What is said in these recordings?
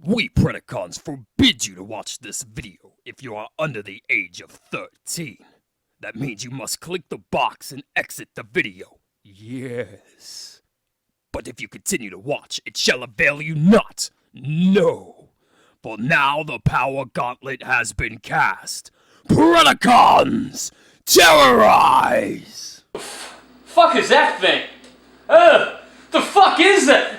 We Predacons forbid you to watch this video if you are under the age of 13. That means you must click the box and exit the video. Yes. But if you continue to watch, it shall avail you not. No. For now the power gauntlet has been cast. Predacons, terrorize! Fuck is that thing? The fuck is that?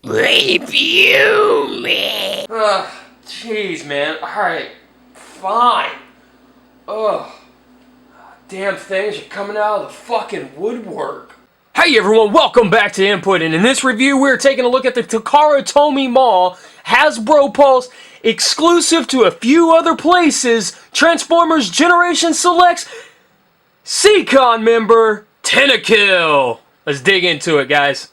Review me! Jeez, man. Alright, fine. Ugh. Damn things are coming out of the fucking woodwork. Hey everyone, welcome back to Input, and in this review we're taking a look at the Takara Tomy Mall Hasbro Pulse exclusive to a few other places Transformers Generation Selects Selects member Tentakil. Let's dig into it, guys.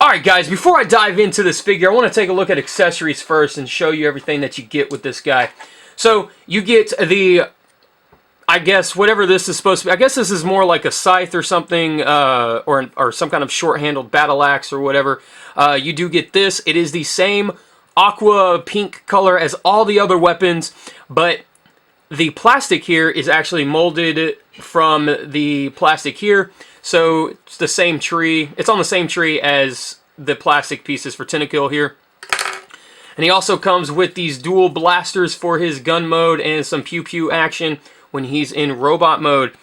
Alright guys, before I dive into this figure, I want to take a look at accessories first and show you everything that you get with this guy. So, you get the, I guess, whatever this is supposed to be. I guess this is more like a scythe or something, or some kind of short-handled battle axe or whatever. You do get this. It is the same aqua pink color as all the other weapons, but the plastic here is actually molded from the plastic here. So, it's the same tree. It's on the same tree as the plastic pieces for Tentakil here. And he also comes with these dual blasters for his gun mode and some pew-pew action when he's in robot mode.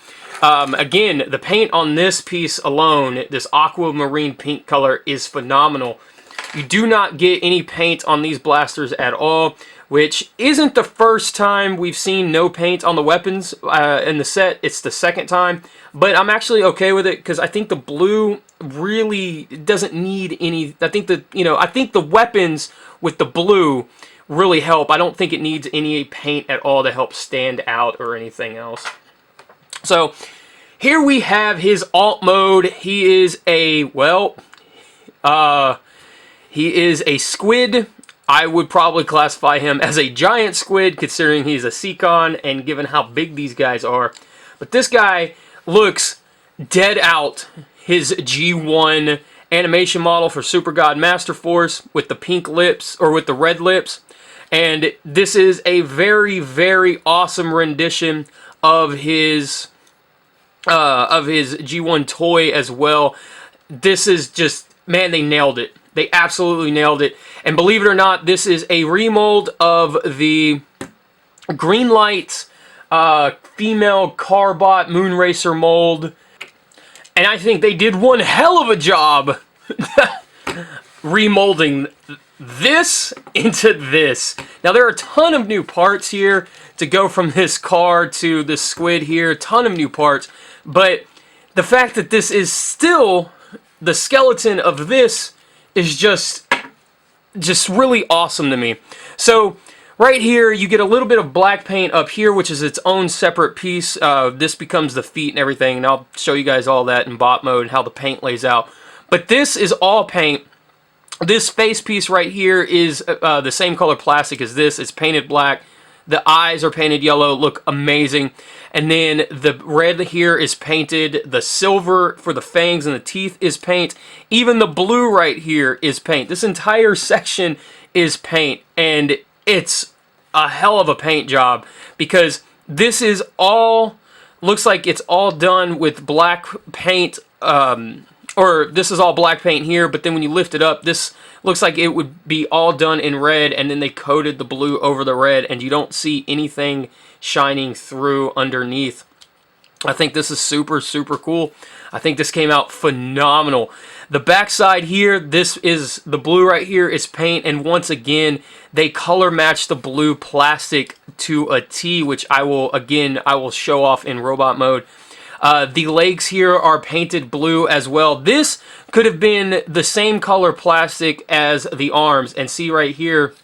Again, the paint on this piece alone, this aquamarine pink color, is phenomenal. You do not get any paint on these blasters at all, which isn't the first time we've seen no paint on the weapons in the set. It's the second time, but I'm actually okay with it because I think the blue really doesn't need any. I think the weapons with the blue really help. I don't think it needs any paint at all to help stand out or anything else. So here we have his alt mode. He is a, well, he is a squid. I would probably classify him as a giant squid, considering he's a Seacon and given how big these guys are. But this guy looks dead out his G1 animation model for Super God Master Force with the pink lips, or with the red lips. And this is a very, very awesome rendition of his G1 toy as well. This is just, man, they nailed it. They absolutely nailed it. And believe it or not, this is a remold of the Greenlight female Carbot Moonracer mold. And I think they did one hell of a job remolding this into this. Now, there are a ton of new parts here to go from this car to this squid here. A ton of new parts. But the fact that this is still the skeleton of this is just really awesome to me. So right here you get a little bit of black paint up here, which is its own separate piece. This becomes the feet and everything, and I'll show you guys all that in bot mode and how the paint lays out. But this is all paint. This face piece right here is the same color plastic as this. It's painted black. The eyes are painted yellow, look amazing. And then the red here is painted. The silver for the fangs and the teeth is paint. Even the blue right here is paint. This entire section is paint. And it's a hell of a paint job, because this is all, looks like it's all done with black paint, or this is all black paint here, but then when you lift it up, this looks like it would be all done in red, and then they coated the blue over the red, and you don't see anything shining through underneath. I think this is super, super cool. I think this came out phenomenal. The backside here, this is the blue right here is paint, and once again, they color match the blue plastic to a T, which I will show off in robot mode. The legs here are painted blue as well. This could have been the same color plastic as the arms, and see right here,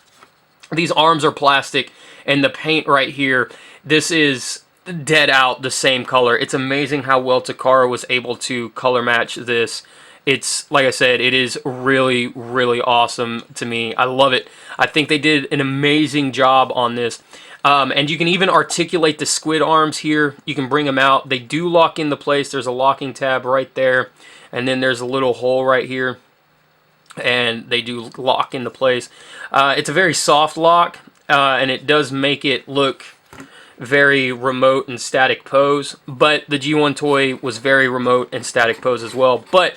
These arms are plastic, and the paint right here, this is dead out the same color. It's amazing how well Takara was able to color match this. It's, like I said, it is really, really awesome to me. I love it. I think they did an amazing job on this. And you can even articulate the squid arms here. You can bring them out. They do lock into place. There's a locking tab right there. And then there's a little hole right here. And they do lock into place. It's a very soft lock. And it does make it look very remote and static pose. But the G1 toy was very remote and static pose as well. But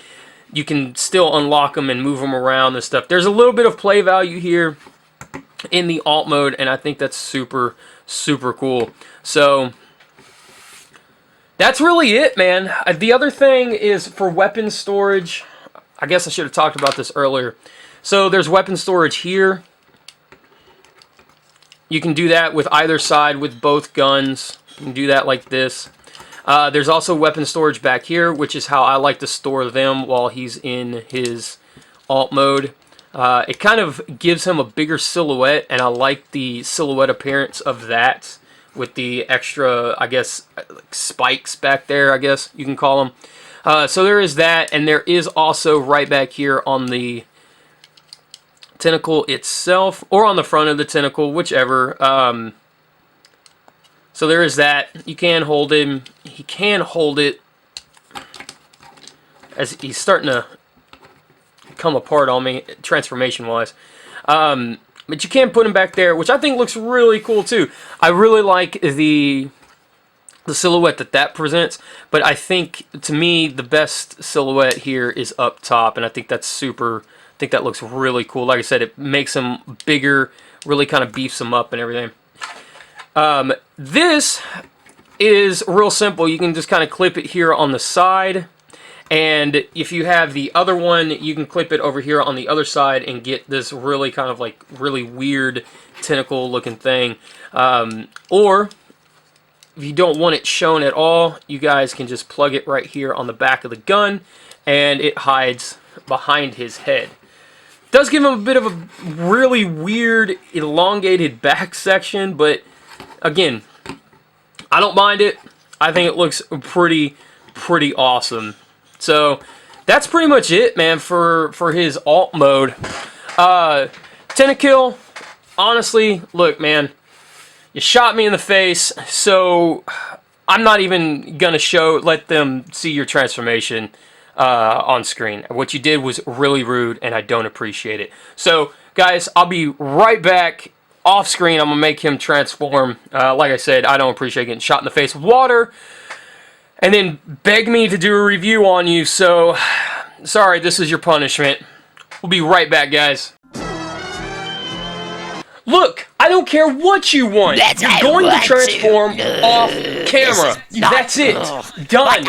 you can still unlock them and move them around and stuff. There's a little bit of play value here in the alt mode, and I think that's super, super cool. So that's really it, man. The other thing is for weapon storage. I guess I should have talked about this earlier. So there's weapon storage here. You can do that with either side with both guns. You can do that like this. There's also weapon storage back here, which is how I like to store them while he's in his alt mode. It kind of gives him a bigger silhouette, and I like the silhouette appearance of that with the extra, I guess, spikes back there, I guess you can call them. So there is that, and there is also right back here on the tentacle itself, or on the front of the tentacle, whichever. So there is that. You can hold him. He can hold it as he's starting to come apart on me, transformation-wise. But you can put him back there, which I think looks really cool, too. I really like the silhouette that presents, but I think, to me, the best silhouette here is up top, and I think that's super... I think that looks really cool. Like I said, it makes him bigger, really kind of beefs him up and everything. This is real simple. You can just kind of clip it here on the side, and if you have the other one, you can clip it over here on the other side and get this really kind of like really weird tentacle looking thing. Or if you don't want it shown at all, you guys can just plug it right here on the back of the gun, and it hides behind his head. Does give him a bit of a really weird elongated back section, but again, I don't mind it. I think it looks pretty awesome. So that's pretty much it, man, for his alt mode. Tentakil, honestly, look, man, you shot me in the face, so I'm not even gonna let them see your transformation on screen. What you did was really rude, and I don't appreciate it. So, guys, I'll be right back. Off screen, I'm going to make him transform. Like I said, I don't appreciate getting shot in the face with water. And then beg me to do a review on you. So, sorry, this is your punishment. We'll be right back, guys. Look, I don't care what you want. You're going to transform off camera. That's it. Done.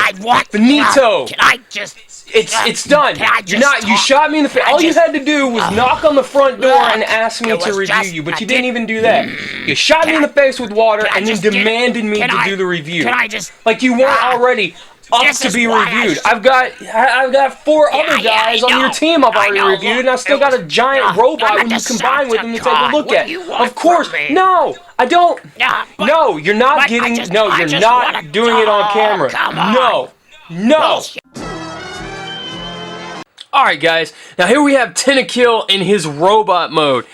Finito. Can I just... It's done. You shot me in the face. All you had to do was knock on the front door and ask me to review you, but you didn't even do that. You shot me in the face with water and then demanded me to do the review. Like you weren't already up to be reviewed. I've got 4 other guys on your team I've already reviewed, and I still got a giant robot when you combine with them to take a look at. Of course, no, I don't. No, you're not getting. No, you're not doing it on camera. No. Alright, guys, now here we have Tentakil in his robot mode,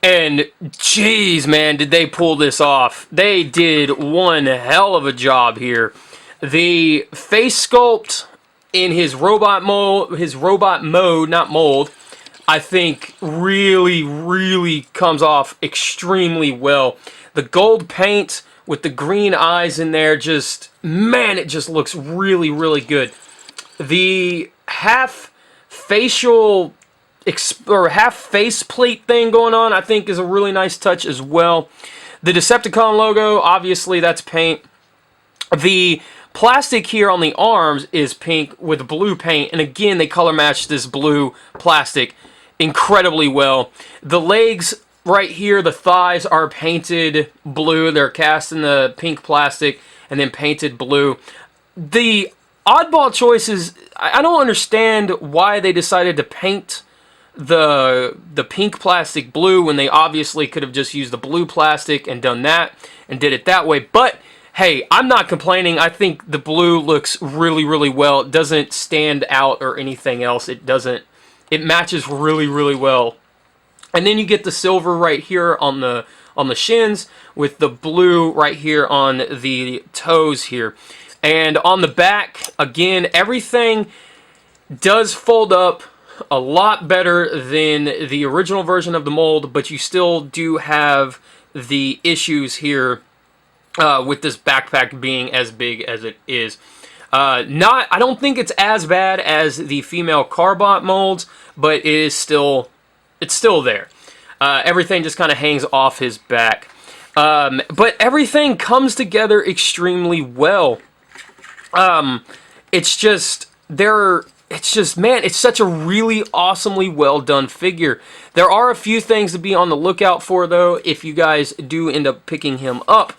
and jeez, man, did they pull this off. They did one hell of a job here. The face sculpt in his robot mode, not mold, I think really comes off extremely well. The gold paint with the green eyes in there, just, man, it just looks really good. The half faceplate thing going on, I think, is a really nice touch as well. The Decepticon logo, obviously, that's paint. The plastic here on the arms is pink with blue paint, and again, they color match this blue plastic incredibly well. The legs right here, the thighs, are painted blue. They're cast in the pink plastic and then painted blue. The oddball choices, I don't understand why they decided to paint the pink plastic blue when they obviously could have just used the blue plastic and done that and did it that way. But hey, I'm not complaining. I think the blue looks really, really well. It doesn't stand out or anything else. It matches really, really well. And then you get the silver right here on the shins with the blue right here on the toes here. And on the back, again, everything does fold up a lot better than the original version of the mold, but you still do have the issues here with this backpack being as big as it is. I don't think it's as bad as the female Carbot molds, but it's still there. Everything just kind of hangs off his back. But everything comes together extremely well. It's just, man, it's such a really awesomely well done figure. There are a few things to be on the lookout for, though, if you guys do end up picking him up.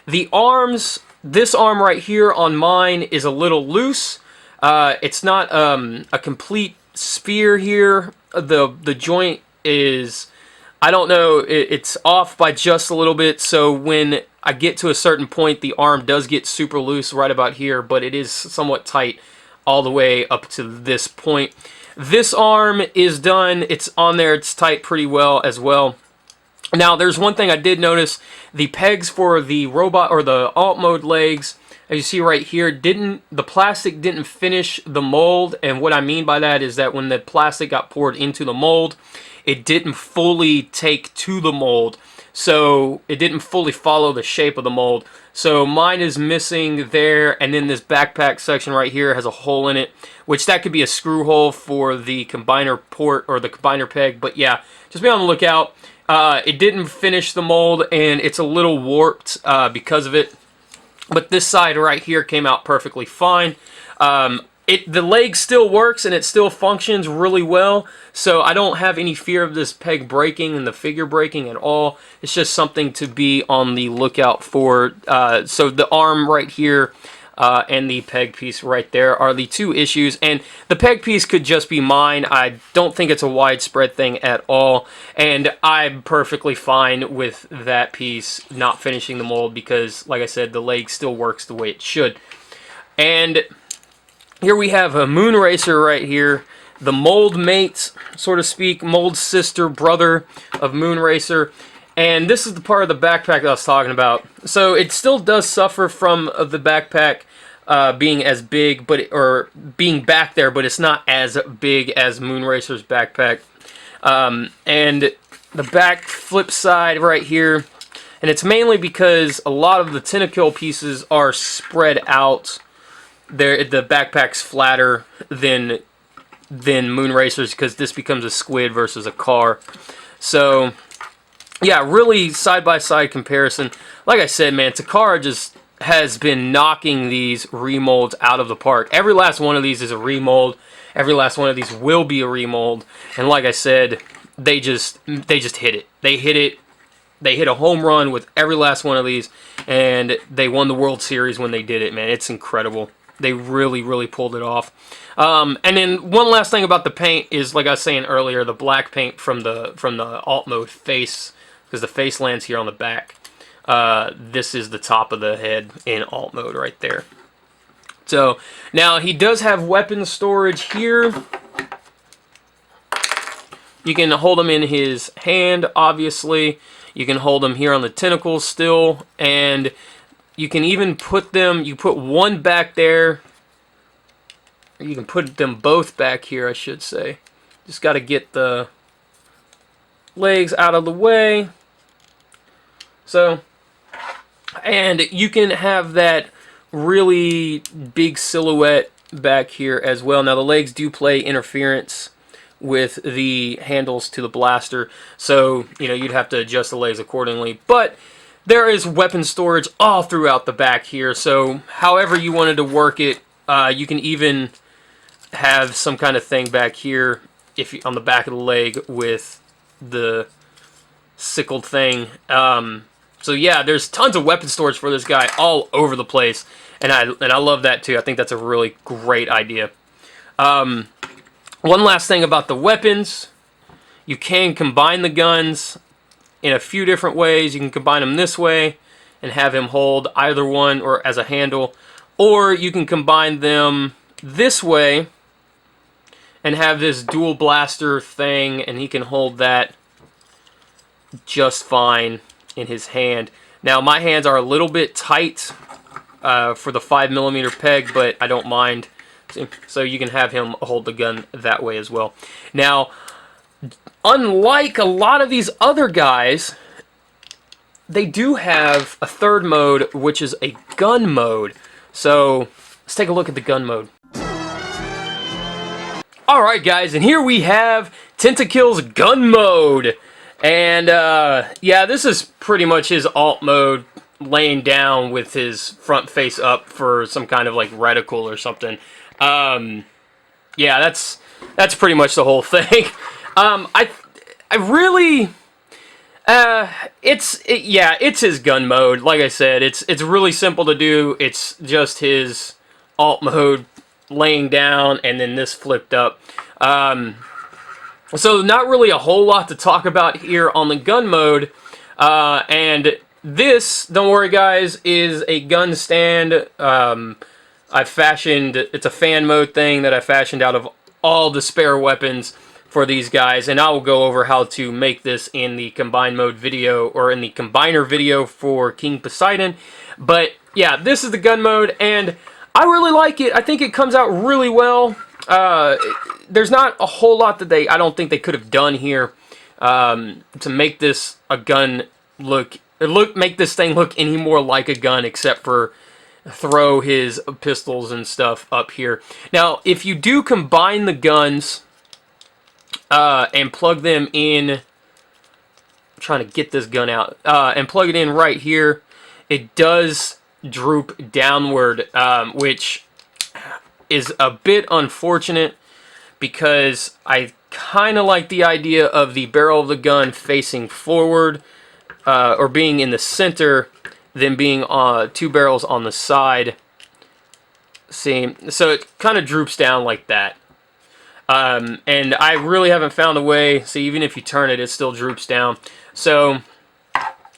The arms, this arm right here on mine is a little loose. It's not a complete sphere here. The joint is, I don't know, it's off by just a little bit, so when I get to a certain point, the arm does get super loose right about here, but it is somewhat tight all the way up to this point. This arm is done. It's on there. It's tight pretty well as well. Now, there's one thing I did notice. The pegs for the robot or the alt mode legs, as you see right here, the plastic didn't finish the mold. And what I mean by that is that when the plastic got poured into the mold, it didn't fully take to the mold. So it didn't fully follow the shape of the mold. So mine is missing there, and then this backpack section right here has a hole in it, which that could be a screw hole for the combiner port or the combiner peg. But yeah, just be on the lookout. It didn't finish the mold, and it's a little warped because of it. But this side right here came out perfectly fine. The leg still works and it still functions really well, so I don't have any fear of this peg breaking and the figure breaking at all. It's just something to be on the lookout for. So the arm right here and the peg piece right there are the two issues, and the peg piece could just be mine. I don't think it's a widespread thing at all, and I'm perfectly fine with that piece not finishing the mold because, like I said, the leg still works the way it should. And here we have a Moon Racer right here, the mold mate, so to speak, mold sister, brother of Moon Racer. And this is the part of the backpack that I was talking about. So it still does suffer from the backpack being as big, or being back there, but it's not as big as Moon Racer's backpack. And the back flip side right here, and it's mainly because a lot of the Tentakil pieces are spread out. The backpack's flatter than Moon Racer's because this becomes a squid versus a car. So yeah, really side-by-side comparison. Like I said, man, Takara just has been knocking these remolds out of the park. Every last one of these is a remold. Every last one of these will be a remold. And like I said, they just hit it. They hit it. They hit a home run with every last one of these, and they won the World Series when they did it, man. It's incredible. They really, really pulled it off. And then one last thing about the paint is, like I was saying earlier, the black paint from the alt mode face, because the face lands here on the back. This is the top of the head in alt mode right there. So now he does have weapon storage here. You can hold them in his hand, obviously. You can hold them here on the tentacles still, and you can even put them, you put one back there, or you can put them both back here, I should say. Just got to get the legs out of the way. So, and you can have that really big silhouette back here as well. Now the legs do play interference with the handles to the blaster, so you'd have to adjust the legs accordingly, but there is weapon storage all throughout the back here, so however you wanted to work it, you can even have some kind of thing back here on the back of the leg with the sickled thing. So yeah, there's tons of weapon storage for this guy all over the place, and I love that too. I think that's a really great idea. One last thing about the weapons. You can combine the guns in a few different ways. You can combine them this way and have him hold either one or as a handle, or you can combine them this way and have this dual blaster thing, and he can hold that just fine in his hand. Now my hands are a little bit tight for the 5mm peg, but I don't mind. So you can have him hold the gun that way as well. Now, unlike a lot of these other guys, they do have a third mode, which is a gun mode. So let's take a look at the gun mode. Alright guys, and here we have Tentakil's gun mode. And yeah, this is pretty much his alt mode, laying down with his front face up for some kind of like reticle or something. Yeah, that's pretty much the whole thing. I really, it's his gun mode. Like I said, it's really simple to do. It's just his alt mode, laying down, and then this flipped up. So not really a whole lot to talk about here on the gun mode. And this, don't worry guys, is a gun stand. I fashioned, it's a fan mode thing that I fashioned out of all the spare weapons for these guys, and I will go over how to make this in the combine mode video, or in the combiner video for King Poseidon. But yeah, this is the gun mode, and I really like it. I think it comes out really well. There's not a whole lot that I don't think they could have done here to make this a gun make this thing look any more like a gun, except for throw his pistols and stuff up here. Now, if you do combine the guns and plug them in, I'm trying to get this gun out, and plug it in right here, it does droop downward, which is a bit unfortunate, because I kind of like the idea of the barrel of the gun facing forward, or being in the center, then being two barrels on the side. See, so it kind of droops down like that. And I really haven't found a way, see, even if you turn it, it still droops down. So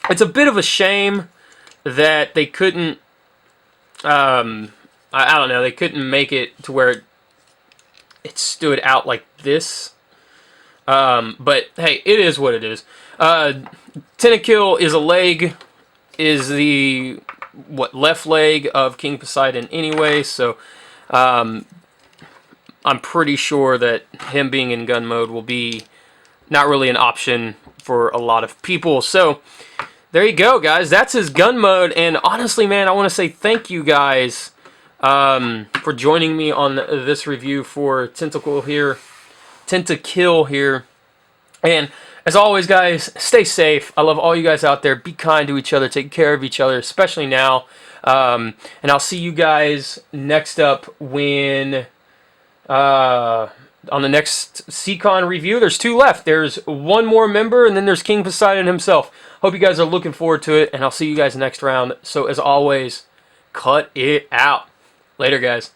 it's a bit of a shame that they couldn't, I don't know, they couldn't make it to where it stood out like this. But hey, it is what it is. Tentakil is a leg, is the left leg of King Poseidon anyway, so I'm pretty sure that him being in gun mode will be not really an option for a lot of people. So there you go, guys. That's his gun mode, and honestly, man, I want to say thank you guys for joining me on this review for Tentakil here. And as always, guys, stay safe. I love all you guys out there. Be kind to each other. Take care of each other, especially now. And I'll see you guys next up when on the next CCon review. There's 2 left. There's one more member, and then there's King Poseidon himself. Hope you guys are looking forward to it, and I'll see you guys next round. So as always, cut it out. Later, guys.